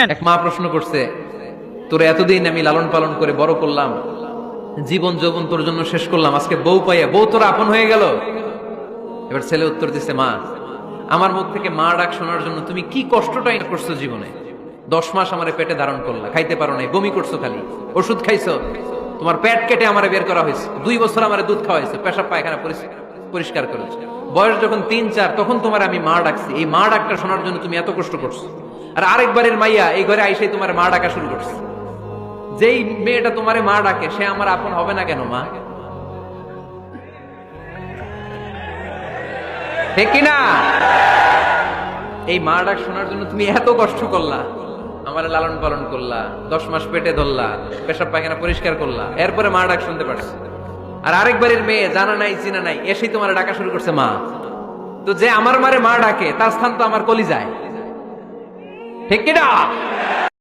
এক মা প্রশ্ন করছে, তোর এতদিন আমি লালন পালন করে বড় করলাম, জীবন যৌবন তোর জন্য শেষ করলাম, আজকে বউ পাইয়া বউ তোর আপন হয়ে গেল। এবার ছেলে উত্তর দিচ্ছে, মা আমার মুখ থেকে মা ডাক শোনার জন্য তুমি কি কষ্টটাই করছো জীবনে। 10 মাস আমারে পেটে ধারণ করলা, খাইতে পারো নাই, বমি করছো, খালি ওষুধ খাইছো, তোমার পেট কেটে আমারে বের করা হয়েছে, 2 বছর আমারে দুধ খাওয়া হয়েছে, পেশাব পায়খানা পরিষ্কার করেছে। বয়স যখন 3-4 তখন তোমার আমি মা ডাকছি, এই মা ডাকটা শোনার জন্য তুমি এত কষ্ট করছো। আর আরেকবারের মাইয়া এই ঘরে আইসাই তোমার মা ডাকা শুরু করছে। যেই মেয়েটা তোমারে মা ডাকে সে আমার আপন হবে না কেন মা? ঠিক কিনা? এই মা ডাক শোনার জন্য তুমি এত কষ্ট করলা, আমার লালন পালন করলা, 10 মাস পেটে ধরলা, পেশাব পায়খানা পরিষ্কার করলা, এরপরে মা ডাক শুনতে পারছো। আর আরেকবারের মেয়ে জানা নাই চিনা নাই এসেই তোমার ডাকা শুরু করছে মা। তো যে আমার মারে মা ডাকে তার স্থান তো আমার কলিজায়, ঠিক কিনা?